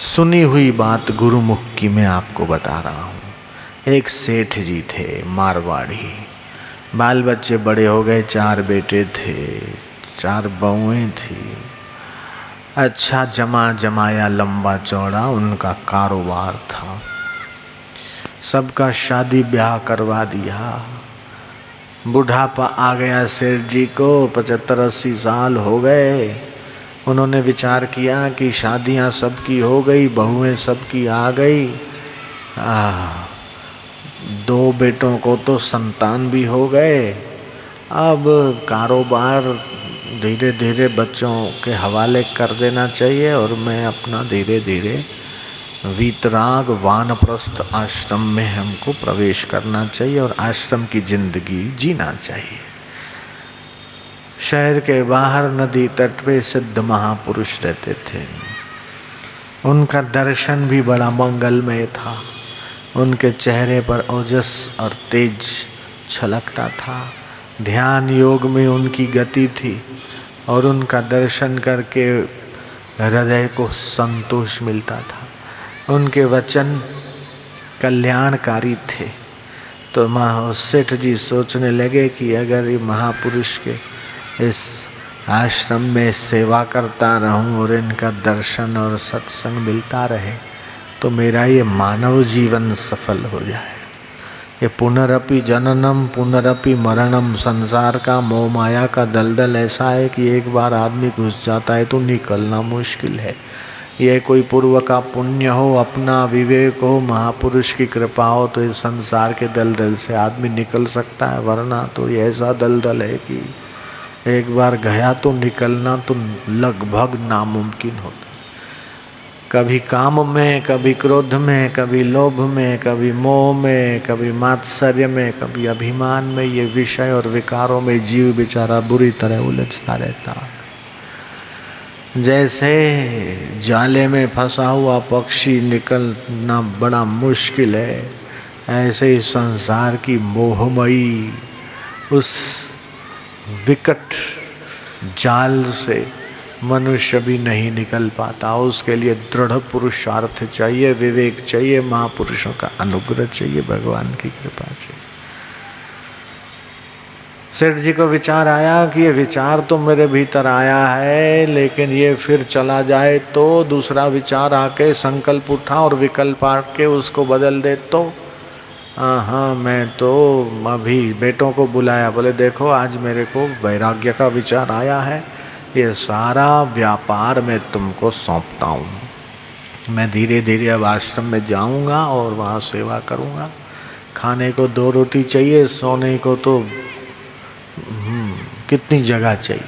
सुनी हुई बात गुरुमुख की मैं आपको बता रहा हूँ। एक सेठ जी थे मारवाड़ी, बाल बच्चे बड़े हो गए, 4 बेटे थे, 4 बहुएं थी। अच्छा जमा जमाया लंबा चौड़ा उनका कारोबार था। सबका शादी ब्याह करवा दिया। बुढ़ापा आ गया सेठ जी को, 75-80 साल हो गए। उन्होंने विचार किया कि शादियां सबकी हो गई, बहुएं सबकी आ गई, 2 बेटों को तो संतान भी हो गए। अब कारोबार धीरे धीरे बच्चों के हवाले कर देना चाहिए और मैं अपना धीरे धीरे वीतराग वानप्रस्थ आश्रम में हमको प्रवेश करना चाहिए और आश्रम की जिंदगी जीना चाहिए। शहर के बाहर नदी तट पे सिद्ध महापुरुष रहते थे। उनका दर्शन भी बड़ा मंगलमय था। उनके चेहरे पर ओजस और तेज छलकता था। ध्यान योग में उनकी गति थी और उनका दर्शन करके हृदय को संतोष मिलता था। उनके वचन कल्याणकारी थे। तो सेठ जी सोचने लगे कि अगर ये महापुरुष के इस आश्रम में सेवा करता रहूं और इनका दर्शन और सत्संग मिलता रहे तो मेरा ये मानव जीवन सफल हो जाए। ये पुनरपि जननम पुनरपि मरणम, संसार का मोह माया का दलदल ऐसा है कि एक बार आदमी घुस जाता है तो निकलना मुश्किल है। यह कोई पूर्व का पुण्य हो, अपना विवेक हो, महापुरुष की कृपा हो तो इस संसार के दलदल से आदमी निकल सकता है, वरना तो ये ऐसा दलदल है कि एक बार गया तो निकलना तो लगभग नामुमकिन होता। कभी काम में, कभी क्रोध में, कभी लोभ में, कभी मोह में, कभी मात्सर्य में, कभी अभिमान में, ये विषय और विकारों में जीव बेचारा बुरी तरह उलझता रहता है। जैसे जाले में फंसा हुआ पक्षी निकलना बड़ा मुश्किल है, ऐसे ही संसार की मोहमयी उस विकट जाल से मनुष्य भी नहीं निकल पाता। उसके लिए दृढ़ पुरुषार्थ चाहिए, विवेक चाहिए, महापुरुषों का अनुग्रह चाहिए, भगवान की कृपा चाहिए। सेठ जी को विचार आया कि ये विचार तो मेरे भीतर आया है, लेकिन ये फिर चला जाए तो दूसरा विचार आके संकल्प उठा और विकल्प आके उसको बदल दे तो हाँ, मैं तो अभी बेटों को बुलाया, बोले देखो आज मेरे को वैराग्य का विचार आया है, ये सारा व्यापार मैं तुमको सौंपता हूँ। मैं धीरे धीरे अब आश्रम में जाऊँगा और वहाँ सेवा करूँगा। खाने को 2 रोटी चाहिए, सोने को तो कितनी जगह चाहिए।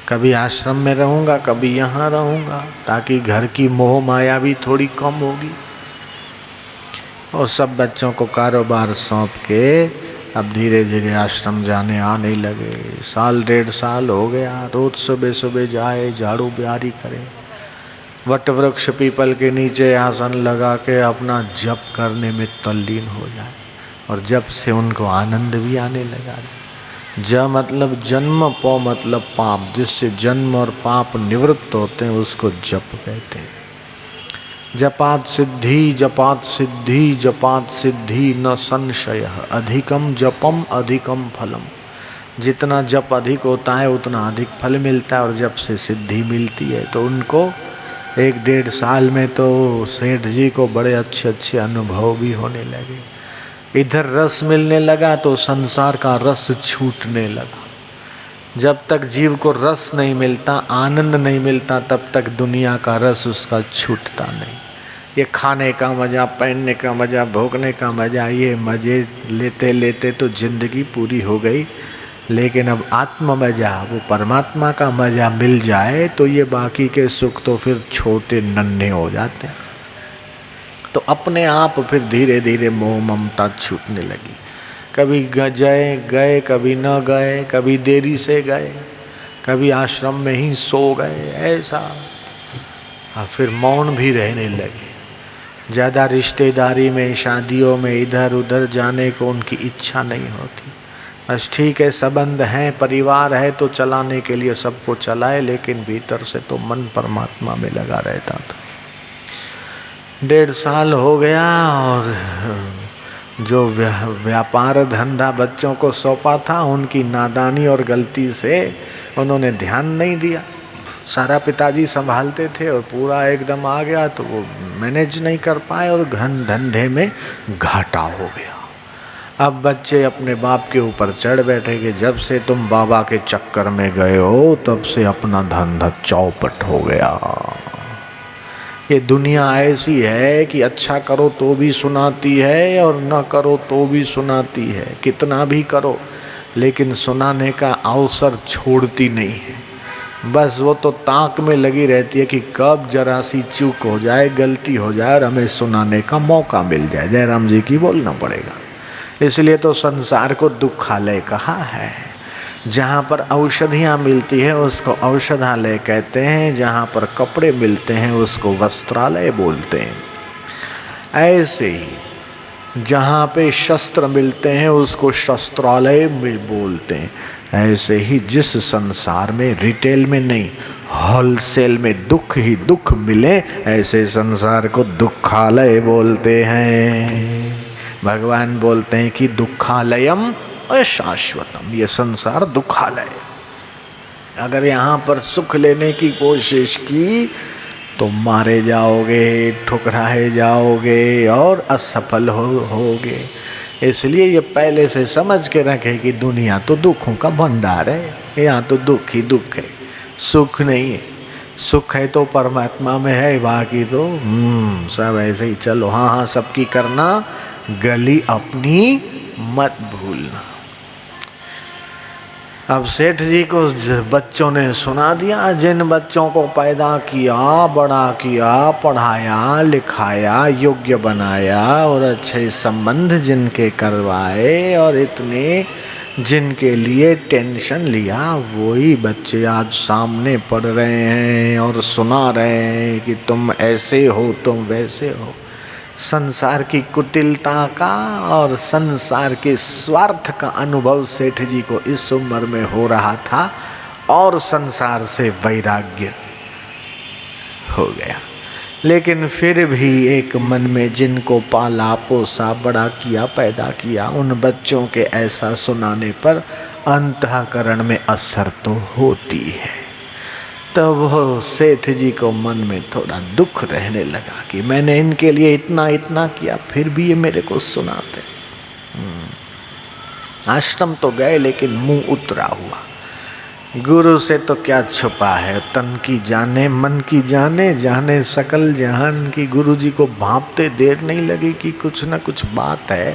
कभी आश्रम में रहूँगा, कभी यहाँ रहूँगा, ताकि घर की मोह माया भी थोड़ी कम होगी। और सब बच्चों को कारोबार सौंप के अब धीरे धीरे आश्रम जाने आने लगे। 1.5 साल हो गया। रोज सुबह सुबह जाए, झाड़ू ब्यारी करे, वट वृक्ष पीपल के नीचे आसन लगा के अपना जप करने में तल्लीन हो जाए। और जप से उनको आनंद भी आने लगा। ज मतलब जन्म, पौ मतलब पाप, जिससे जन्म और पाप निवृत्त होते हैं उसको जप कहते हैं। जपात सिद्धि जपात सिद्धि जपात सिद्धि न संशय, अधिकम जपम अधिकम फलम। जितना जप अधिक होता है उतना अधिक फल मिलता है और जप से सिद्धि मिलती है। तो उनको 1-1.5 साल में तो सेठ जी को बड़े अच्छे अच्छे अनुभव भी होने लगे। इधर रस मिलने लगा तो संसार का रस छूटने लगा। जब तक जीव को रस नहीं मिलता, आनंद नहीं मिलता, तब तक दुनिया का रस उसका छूटता नहीं। ये खाने का मज़ा, पहनने का मज़ा, भोगने का मज़ा, ये मज़े लेते लेते तो जिंदगी पूरी हो गई। लेकिन अब आत्म मज़ा, वो परमात्मा का मज़ा मिल जाए तो ये बाकी के सुख तो फिर छोटे नन्हे हो जाते हैं। तो अपने आप फिर धीरे धीरे मोह ममता छूटने लगी। कभी गए, कभी न गए, कभी देरी से गए, कभी आश्रम में ही सो गए, ऐसा। और फिर मौन भी रहने लगे। ज़्यादा रिश्तेदारी में, शादियों में इधर उधर जाने को उनकी इच्छा नहीं होती। बस ठीक है, संबंध हैं, परिवार है तो चलाने के लिए सबको चलाए, लेकिन भीतर से तो मन परमात्मा में लगा रहता था। 1.5 साल हो गया और जो व्यापार धंधा बच्चों को सौंपा था उनकी नादानी और गलती से उन्होंने ध्यान नहीं दिया। सारा पिताजी संभालते थे और पूरा एकदम आ गया तो वो मैनेज नहीं कर पाए और धंधे में घाटा हो गया। अब बच्चे अपने बाप के ऊपर चढ़ बैठे कि जब से तुम बाबा के चक्कर में गए हो तब से अपना धंधा चौपट हो गया। ये दुनिया ऐसी है कि अच्छा करो तो भी सुनाती है और न करो तो भी सुनाती है। कितना भी करो लेकिन सुनाने का अवसर छोड़ती नहीं है। बस वो तो ताक में लगी रहती है कि कब जरा सी चूक हो जाए, गलती हो जाए और हमें सुनाने का मौका मिल जाए। जयराम जी की बोलना पड़ेगा। इसलिए तो संसार को दुखालय कहा है। जहाँ पर औषधियाँ मिलती है उसको औषधालय कहते हैं, जहाँ पर कपड़े मिलते हैं उसको वस्त्रालय बोलते हैं। ऐसे ही जहाँ पे शस्त्र मिलते हैं उसको शस्त्रालय बोलते हैं। ऐसे ही जिस संसार में रिटेल में नहीं होलसेल में दुख ही दुख मिले, ऐसे संसार को दुखालय बोलते हैं। भगवान बोलते हैं कि दुखालयम अशाश्वतम, ये संसार दुखालय। अगर यहाँ पर सुख लेने की कोशिश की तो मारे जाओगे, ठुकराए जाओगे और असफल होगे। इसलिए ये पहले से समझ के रखे कि दुनिया तो दुखों का भंडार है, यहाँ तो दुख ही दुख है, सुख नहीं है। सुख है तो परमात्मा में है, बाकी तो सब ऐसे ही चलो। हाँ हाँ सबकी करना, गली अपनी मत भूलना। अब सेठ जी को बच्चों ने सुना दिया, जिन बच्चों को पैदा किया, बड़ा किया, पढ़ाया लिखाया, योग्य बनाया और अच्छे संबंध जिनके करवाए और इतने जिनके लिए टेंशन लिया, वही बच्चे आज सामने पढ़ रहे हैं और सुना रहे हैं कि तुम ऐसे हो, तुम वैसे हो। संसार की कुटिलता का और संसार के स्वार्थ का अनुभव सेठ जी को इस उम्र में हो रहा था और संसार से वैराग्य हो गया। लेकिन फिर भी एक मन में जिनको पाला पोसा बड़ा किया पैदा किया, उन बच्चों के ऐसा सुनाने पर अंतःकरण में असर तो होती है। तब वो सेठ जी को मन में थोड़ा दुख रहने लगा कि मैंने इनके लिए इतना इतना किया, फिर भी ये मेरे को सुनाते। आश्रम तो गए लेकिन मुंह उतरा हुआ। गुरु से तो क्या छुपा है, तन की जाने मन की जाने, जाने सकल जहान की। गुरु जी को भांपते देर नहीं लगी कि कुछ न कुछ बात है।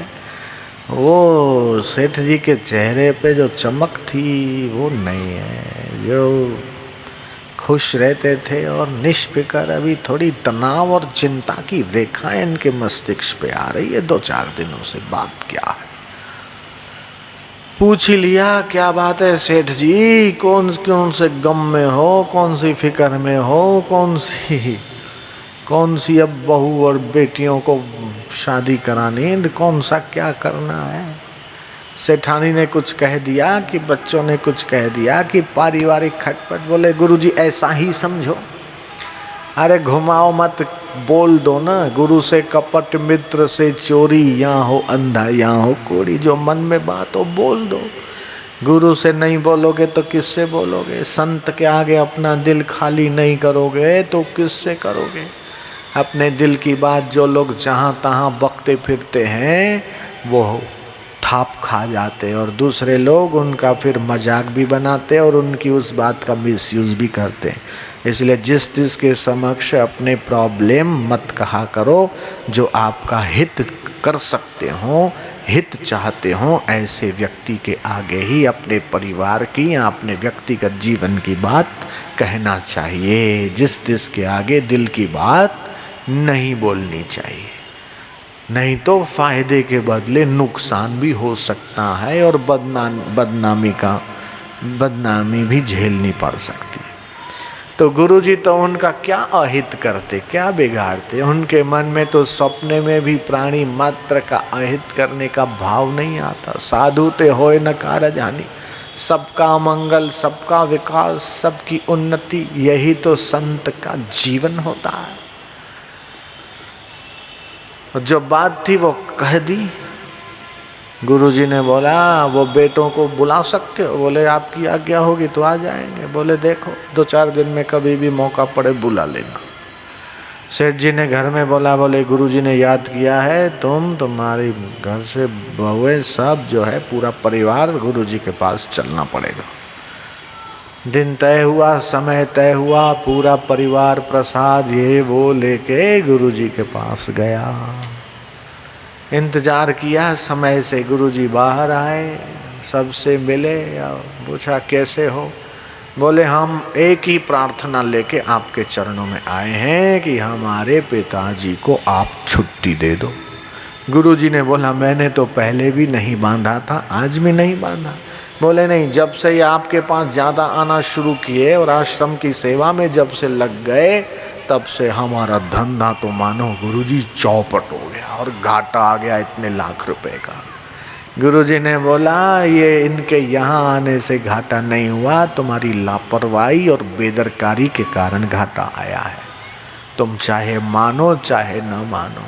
वो सेठ जी के चेहरे पे जो चमक थी वो नहीं है। जो खुश रहते थे और निष्फिकर, अभी थोड़ी तनाव और चिंता की रेखाएं इनके मस्तिष्क पे आ रही है 2-4 दिनों से। बात क्या है? पूछ ही लिया, क्या बात है सेठ जी, कौन से गम में हो, कौन सी फिक्र में हो, कौन सी अब बहू और बेटियों को शादी करानी, कौन सा क्या करना है? सेठानी ने कुछ कह दिया कि बच्चों ने कुछ कह दिया कि पारिवारिक खटपट। बोले गुरुजी ऐसा ही समझो। अरे घुमाओ मत, बोल दो ना। गुरु से कपट, मित्र से चोरी, यहाँ हो अंधा यहाँ हो कोड़ी। जो मन में बात हो बोल दो। गुरु से नहीं बोलोगे तो किससे बोलोगे? संत के आगे अपना दिल खाली नहीं करोगे तो किससे करोगे? अपने दिल की बात जो लोग जहाँ तहाँ बकते फिरते हैं वो थाप खा जाते और दूसरे लोग उनका फिर मजाक भी बनाते और उनकी उस बात का मिसयूज भी करते हैं। इसलिए जिस के समक्ष अपने प्रॉब्लम मत कहा करो। जो आपका हित कर सकते हो, हित चाहते हो, ऐसे व्यक्ति के आगे ही अपने परिवार की या अपने व्यक्तिगत जीवन की बात कहना चाहिए। जिस के आगे दिल की बात नहीं बोलनी चाहिए, नहीं तो फायदे के बदले नुकसान भी हो सकता है और बदनामी भी झेलनी पड़ सकती है। तो गुरुजी तो उनका क्या अहित करते, क्या बिगाड़ते? उनके मन में तो सपने में भी प्राणी मात्र का अहित करने का भाव नहीं आता। साधु ते होए न कारज हानि, सबका मंगल, सबका विकास, सबकी उन्नति, यही तो संत का जीवन होता है। जो बात थी वो कह दी। गुरुजी ने बोला वो बेटों को बुला सकते हो? बोले आपकी आज्ञा होगी तो आ जाएंगे। बोले देखो 2-4 दिन में कभी भी मौका पड़े बुला लेना। सेठ जी ने घर में बोला, बोले गुरुजी ने याद किया है, तुम्हारी घर से बहुएं सब जो है पूरा परिवार गुरुजी के पास चलना पड़ेगा। दिन तय हुआ, समय तय हुआ, पूरा परिवार प्रसाद ये वो लेके गुरुजी के पास गया। इंतजार किया, समय से गुरुजी बाहर आए, सबसे मिले, पूछा कैसे हो? बोले हम एक ही प्रार्थना लेके आपके चरणों में आए हैं कि हमारे पिताजी को आप छुट्टी दे दो। गुरुजी ने बोला मैंने तो पहले भी नहीं बांधा था, आज भी नहीं बांधा। बोले नहीं, जब से ये आपके पास ज़्यादा आना शुरू किए और आश्रम की सेवा में जब से लग गए तब से हमारा धंधा तो मानो गुरुजी चौपट हो गया और घाटा आ गया इतने लाख रुपए का। गुरुजी ने बोला ये इनके यहाँ आने से घाटा नहीं हुआ, तुम्हारी लापरवाही और बेदरकारी के कारण घाटा आया है। तुम चाहे मानो चाहे न मानो,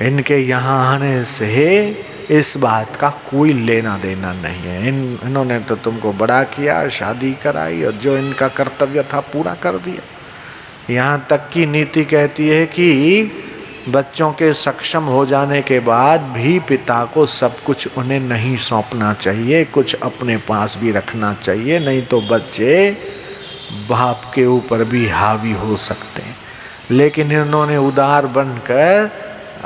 इनके यहाँ आने से इस बात का कोई लेना देना नहीं है। इन्होंने तो तुमको बड़ा किया, शादी कराई और जो इनका कर्तव्य था पूरा कर दिया। यहाँ तक की नीति कहती है कि बच्चों के सक्षम हो जाने के बाद भी पिता को सब कुछ उन्हें नहीं सौंपना चाहिए, कुछ अपने पास भी रखना चाहिए, नहीं तो बच्चे बाप के ऊपर भी हावी हो सकते हैं। लेकिन इन्होंने उदार बनकर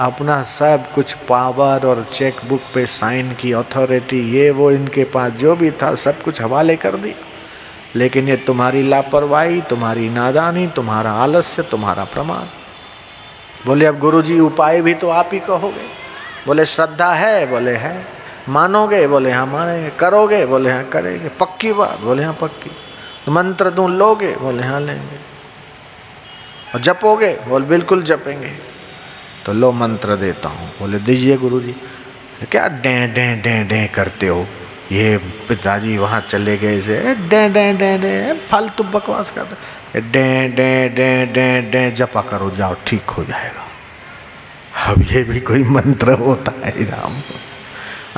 अपना सब कुछ पावर और चेक बुक पे साइन की अथॉरिटी ये वो इनके पास जो भी था सब कुछ हवाले कर दिया। लेकिन ये तुम्हारी लापरवाही, तुम्हारी नादानी, तुम्हारा आलस्य, तुम्हारा प्रमाद। बोले अब गुरुजी उपाय भी तो आप ही कहोगे। बोले श्रद्धा है? बोले है। मानोगे? बोले हाँ मानेंगे। करोगे? बोले हाँ करेंगे। पक्की बात? बोले हाँ पक्की। तो मंत्र दूं लोगे? बोले हाँ लेंगे। और जपोगे? बोले बिल्कुल जपेंगे। तो लो मंत्र देता हूँ। बोले दीजिए गुरुजी। क्या डें डें डें डें करते हो? ये पिताजी वहाँ चले गए से डें डें डें डें फालतू बकवास करते, डें डें डें डें डें जपा करो, जाओ ठीक हो जाएगा। अब ये भी कोई मंत्र होता है राम?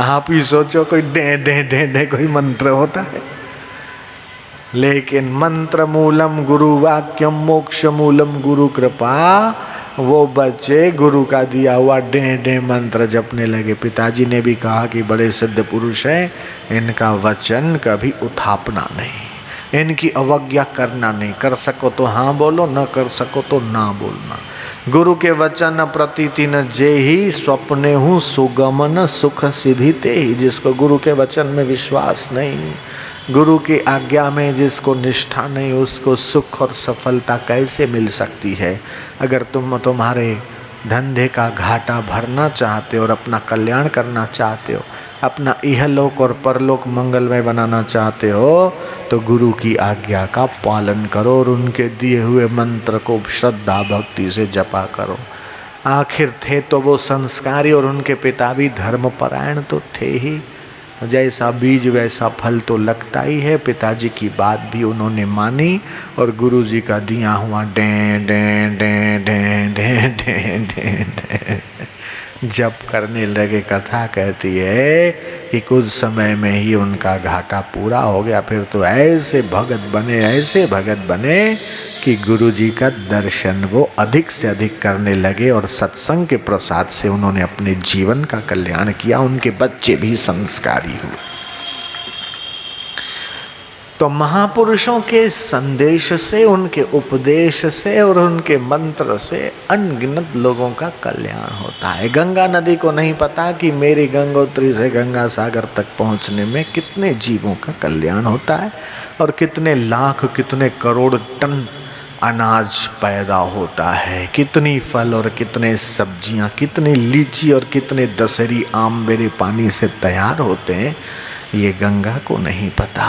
आप ही सोचो कोई डें डें डें डें कोई मंत्र होता है? लेकिन मंत्र मूलम गुरु वाक्यम मोक्ष मूलम गुरु कृपा। वो बच्चे गुरु का दिया हुआ डें डें मंत्र जपने लगे। पिताजी ने भी कहा कि बड़े सिद्ध पुरुष हैं, इनका वचन कभी उठापना नहीं, इनकी अवज्ञा करना नहीं। कर सको तो हाँ बोलो, न कर सको तो ना बोलना। गुरु के वचन प्रतीति न जेहि, स्वप्ने हूँ सुगमन सुख सिद्धि तेहि। जिसको गुरु के वचन में विश्वास नहीं, गुरु की आज्ञा में जिसको निष्ठा नहीं, उसको सुख और सफलता कैसे मिल सकती है? अगर तुम्हारे धंधे का घाटा भरना चाहते हो और अपना कल्याण करना चाहते हो, अपना इहलोक और परलोक मंगलमय बनाना चाहते हो, तो गुरु की आज्ञा का पालन करो और उनके दिए हुए मंत्र को श्रद्धा भक्ति से जपा करो। आखिर थे तो वो संस्कारी और उनके पिता भी धर्मपरायण तो थे ही। जैसा बीज वैसा फल तो लगता ही है। पिताजी की बात भी उन्होंने मानी और गुरुजी का दिया हुआ डें डें डें डें डें डें डें जप करने लगे। कथा कहती है कि कुछ समय में ही उनका घाटा पूरा हो गया। फिर तो ऐसे भगत बने, ऐसे भगत बने कि गुरुजी का दर्शन वो अधिक से अधिक करने लगे और सत्संग के प्रसाद से उन्होंने अपने जीवन का कल्याण किया। उनके बच्चे भी संस्कारी हुए। तो महापुरुषों के संदेश से, उनके उपदेश से और उनके मंत्र से अनगिनत लोगों का कल्याण होता है। गंगा नदी को नहीं पता कि मेरी गंगोत्री से गंगा सागर तक पहुंचने में कितने जीवों का कल्याण होता है और कितने लाख कितने करोड़ टन अनाज पैदा होता है, कितनी फल और कितने सब्जियां, कितनी लीची और कितने दशहरी आम मेरे पानी से तैयार होते हैं, ये गंगा को नहीं पता।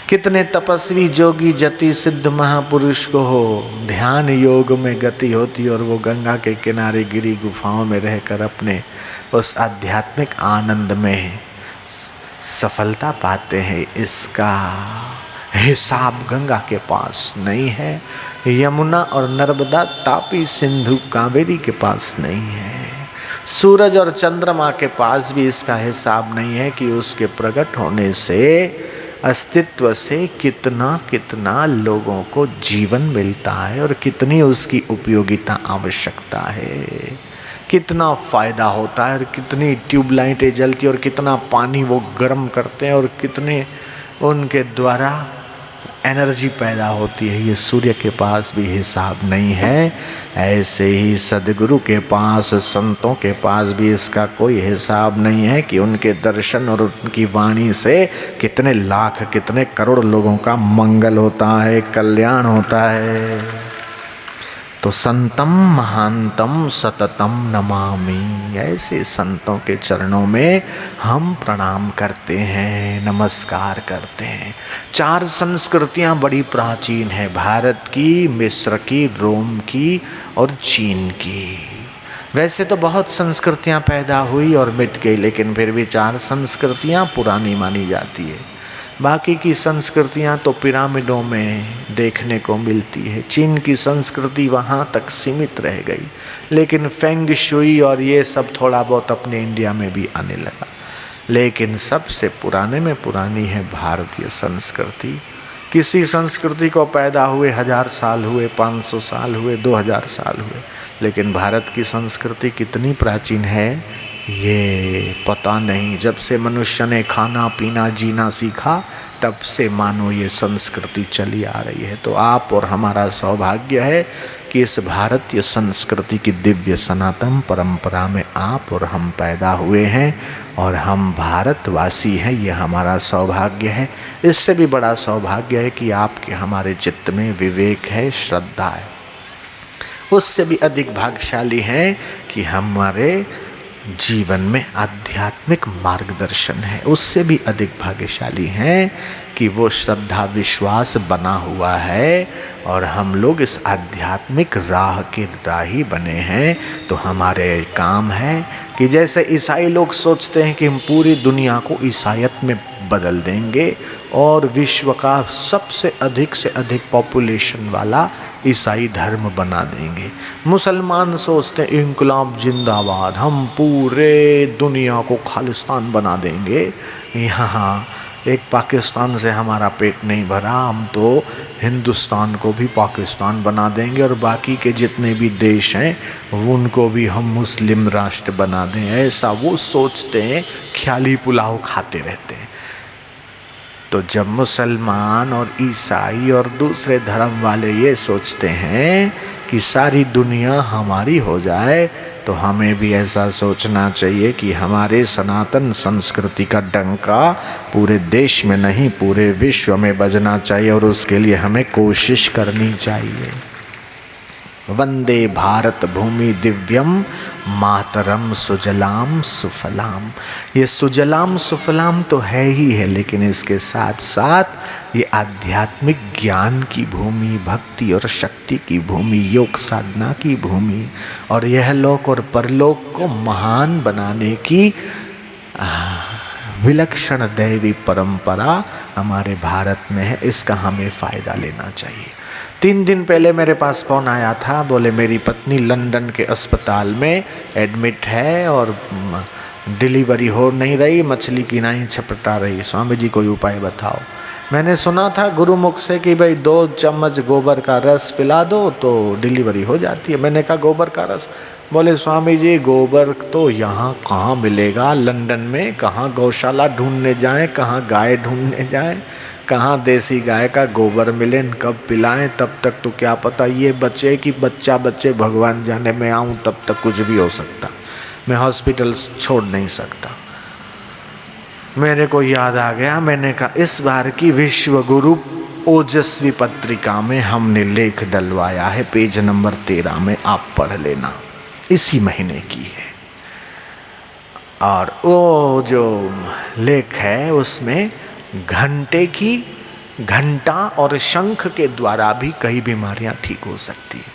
कितने तपस्वी जोगी जति सिद्ध महापुरुष को हो ध्यान योग में गति होती और वो गंगा के किनारे गिरी गुफाओं में रहकर अपने उस आध्यात्मिक आनंद में सफलता पाते हैं। इसका हिसाब गंगा के पास नहीं है, यमुना और नर्मदा तापी सिंधु कावेरी के पास नहीं है। सूरज और चंद्रमा के पास भी इसका हिसाब नहीं है कि उसके प्रकट होने से, अस्तित्व से कितना कितना लोगों को जीवन मिलता है और कितनी उसकी उपयोगिता आवश्यकता है, कितना फायदा होता है और कितनी ट्यूबलाइटें जलती और कितना पानी वो गर्म करते हैं और कितने उनके द्वारा एनर्जी पैदा होती है, ये सूर्य के पास भी हिसाब नहीं है। ऐसे ही सद्गुरु के पास, संतों के पास भी इसका कोई हिसाब नहीं है कि उनके दर्शन और उनकी वाणी से कितने लाख कितने करोड़ लोगों का मंगल होता है, कल्याण होता है। तो संतम महांतम सततम नमामि, ऐसे संतों के चरणों में हम प्रणाम करते हैं, नमस्कार करते हैं। 4 संस्कृतियां बड़ी प्राचीन है, भारत की, मिस्र की, रोम की और चीन की। वैसे तो बहुत संस्कृतियां पैदा हुई और मिट गई, लेकिन फिर भी 4 संस्कृतियां पुरानी मानी जाती है। बाकी की संस्कृतियां तो पिरामिडों में देखने को मिलती है। चीन की संस्कृति वहाँ तक सीमित रह गई, लेकिन फेंग शुई और ये सब थोड़ा बहुत अपने इंडिया में भी आने लगा। लेकिन सबसे पुराने में पुरानी है भारतीय संस्कृति। किसी संस्कृति को पैदा हुए 1000 साल हुए, 500 साल हुए, 2000 साल हुए, लेकिन भारत की संस्कृति कितनी प्राचीन है ये पता नहीं। जब से मनुष्य ने खाना पीना जीना सीखा, तब से मानो ये संस्कृति चली आ रही है। तो आप और हमारा सौभाग्य है कि इस भारतीय संस्कृति की दिव्य सनातन परंपरा में आप और हम पैदा हुए हैं और हम भारतवासी हैं, ये हमारा सौभाग्य है। इससे भी बड़ा सौभाग्य है कि आपके हमारे चित्त में विवेक है, श्रद्धा है। उससे भी अधिक भाग्यशाली है कि हमारे जीवन में आध्यात्मिक मार्गदर्शन है। उससे भी अधिक भाग्यशाली हैं कि वो श्रद्धा विश्वास बना हुआ है और हम लोग इस आध्यात्मिक राह के राही बने हैं। तो हमारे काम है कि जैसे ईसाई लोग सोचते हैं कि हम पूरी दुनिया को ईसाईयत में बदल देंगे और विश्व का सबसे अधिक से अधिक पॉपुलेशन वाला ईसाई धर्म बना देंगे। मुसलमान सोचते हैं इंकलाब जिंदाबाद, हम पूरे दुनिया को खालिस्तान बना देंगे। यहाँ एक पाकिस्तान से हमारा पेट नहीं भरा, हम तो हिंदुस्तान को भी पाकिस्तान बना देंगे और बाकी के जितने भी देश हैं उनको भी हम मुस्लिम राष्ट्र बना दें। ऐसा वो सोचते हैं, ख्याली पुलाव खाते रहते हैं। तो जब मुसलमान और ईसाई और दूसरे धर्म वाले ये सोचते हैं कि सारी दुनिया हमारी हो जाए, तो हमें भी ऐसा सोचना चाहिए कि हमारे सनातन संस्कृति का डंका पूरे देश में नहीं पूरे विश्व में बजना चाहिए और उसके लिए हमें कोशिश करनी चाहिए। वंदे भारत भूमि दिव्यम मातरम सुजलाम सुफलाम। ये सुजलाम सुफलाम तो है ही है, लेकिन इसके साथ साथ ये आध्यात्मिक ज्ञान की भूमि, भक्ति और शक्ति की भूमि, योग साधना की भूमि और यह लोक और परलोक को महान बनाने की विलक्षण दैवी परंपरा हमारे भारत में है। इसका हमें फ़ायदा लेना चाहिए। 3 दिन पहले मेरे पास फ़ोन आया था, बोले मेरी पत्नी लंदन के अस्पताल में एडमिट है और डिलीवरी हो नहीं रही, मछली की नहीं छपटा रही, स्वामी जी कोई उपाय बताओ। मैंने सुना था गुरुमुख से कि भाई 2 चम्मच गोबर का रस पिला दो तो डिलीवरी हो जाती है। मैंने कहा गोबर का रस? बोले स्वामी जी गोबर तो यहाँ कहाँ मिलेगा, लंदन में कहाँ गौशाला ढूंढने जाएं, कहाँ गाय ढूंढने जाएं, कहाँ देसी गाय का गोबर मिले, कब पिलाएं। तब तक तो क्या पता ये बचे कि बच्चा बच्चे, भगवान जाने। मैं आऊँ तब तक कुछ भी हो सकता, मैं हॉस्पिटल छोड़ नहीं सकता। मेरे को याद आ गया, मैंने कहा इस बार की विश्व गुरु ओजस्वी पत्रिका में हमने लेख डलवाया है, पेज नंबर 13 में, आप पढ़ लेना, इसी महीने की है। और वो जो लेख है उसमें घंटा और शंख के द्वारा भी कई बीमारियां ठीक हो सकती है।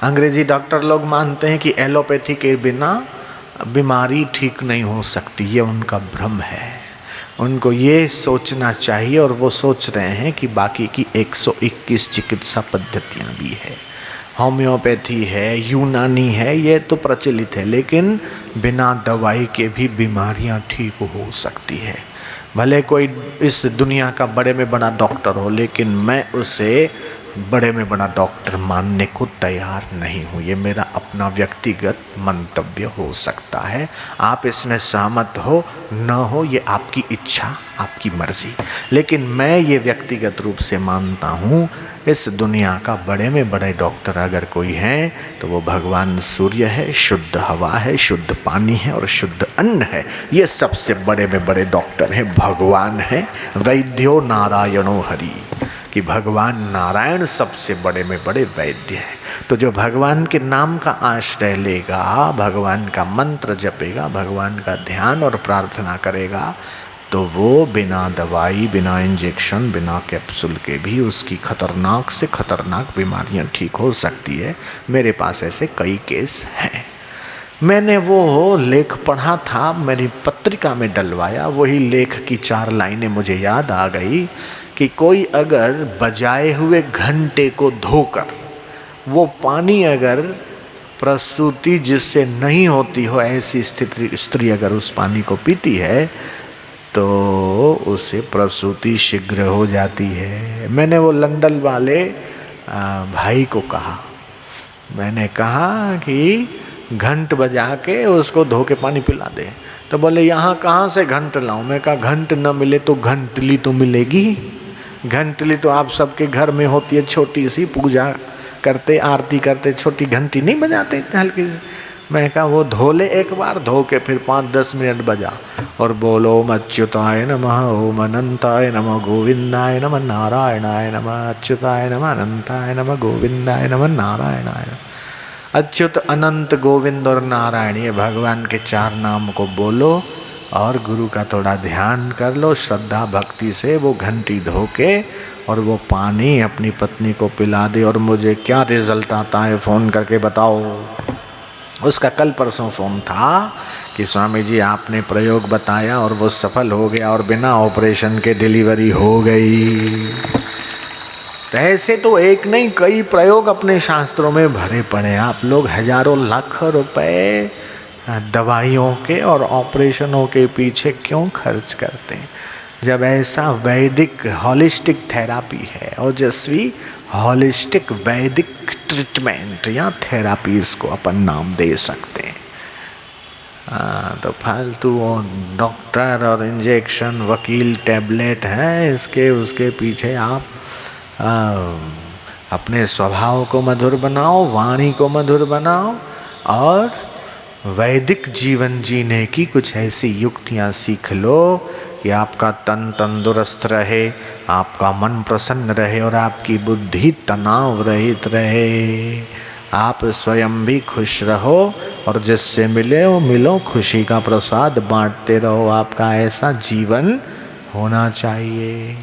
अंग्रेजी डॉक्टर लोग मानते हैं कि एलोपैथी के बिना बीमारी ठीक नहीं हो सकती, ये उनका भ्रम है। उनको ये सोचना चाहिए और वो सोच रहे हैं कि बाकी की 121 चिकित्सा पद्धतियां भी है। होम्योपैथी है, यूनानी है, ये तो प्रचलित है, लेकिन बिना दवाई के भी बीमारियां ठीक हो सकती है। भले कोई इस दुनिया का बड़े में बड़ा डॉक्टर हो, लेकिन मैं उसे बड़े में बड़ा डॉक्टर मानने को तैयार नहीं हूँ। ये मेरा अपना व्यक्तिगत मंतव्य हो सकता है, आप इसमें सहमत हो न हो ये आपकी इच्छा, आपकी मर्जी, लेकिन मैं ये व्यक्तिगत रूप से मानता हूँ इस दुनिया का बड़े में बड़े डॉक्टर अगर कोई है तो वो भगवान सूर्य है, शुद्ध हवा है, शुद्ध पानी है और शुद्ध अन्न है। ये सबसे बड़े में बड़े डॉक्टर हैं, भगवान है। वैद्यो नारायणो हरि, कि भगवान नारायण सबसे बड़े में बड़े वैद्य है। तो जो भगवान के नाम का आश्रय लेगा, भगवान का मंत्र जपेगा, भगवान का ध्यान और प्रार्थना करेगा, तो वो बिना दवाई, बिना इंजेक्शन, बिना कैप्सूल के भी उसकी खतरनाक से खतरनाक बीमारियां ठीक हो सकती है। मेरे पास ऐसे कई केस हैं। मैंने वो लेख पढ़ा था, मेरी पत्रिका में डलवाया, वही लेख की 4 लाइनें मुझे याद आ गई कि कोई अगर बजाए हुए घंटे को धोकर वो पानी अगर प्रसूति जिससे नहीं होती हो, ऐसी स्त्री अगर उस पानी को पीती है तो उसे प्रसूति शीघ्र हो जाती है। मैंने वो लंदन वाले भाई को कहा, मैंने कहा कि घंट बजा के उसको धो के पानी पिला दे। तो बोले यहाँ कहाँ से घंट लाऊं? मैं कहा घंट न मिले तो घंटली तो मिलेगी। घंटली तो आप सबके घर में होती है, छोटी सी, पूजा करते, आरती करते, छोटी घंटी नहीं बजाते इतने हल्की। मैं कहा वो धो ले एक बार, धो के फिर 5-10 मिनट बजा और बोलो ओम अच्युताय नमः, ओम अनंताय नमः, गोविंदाय नमः, नारायणाय नमः, अच्युताय नमः, अनंताय नमः, गोविंदाय नमः, नारायणाय नमः। अच्युत, अनंत, गोविंद और नारायण, ये भगवान के 4 नाम को बोलो और गुरु का थोड़ा ध्यान कर लो श्रद्धा भक्ति से। वो घंटी धो के और वो पानी अपनी पत्नी को पिला दे, और मुझे क्या रिजल्ट आता है फ़ोन करके बताओ। उसका कल परसों फ़ोन था कि स्वामी जी आपने प्रयोग बताया और वो सफल हो गया और बिना ऑपरेशन के डिलीवरी हो गई। तो ऐसे तो एक नहीं कई प्रयोग अपने शास्त्रों में भरे पड़े हैं। आप लोग हजारों लाखों रुपए दवाइयों के और ऑपरेशनों के पीछे क्यों खर्च करते हैं, जब ऐसा वैदिक हॉलिस्टिक थेरापी है, ओजस्वी हॉलिस्टिक वैदिक ट्रीटमेंट या थेरापी इसको अपन नाम दे सकते हैं। तो फालतू डॉक्टर और इंजेक्शन, वकील, टैबलेट हैं, इसके उसके पीछे आप अपने स्वभाव को मधुर बनाओ, वाणी को मधुर बनाओ और वैदिक जीवन जीने की कुछ ऐसी युक्तियाँ सीख लो कि आपका तन तंदुरुस्त रहे, आपका मन प्रसन्न रहे और आपकी बुद्धि तनाव रहित रहे। आप स्वयं भी खुश रहो और जिससे मिले वो मिलो, खुशी का प्रसाद बांटते रहो। आपका ऐसा जीवन होना चाहिए।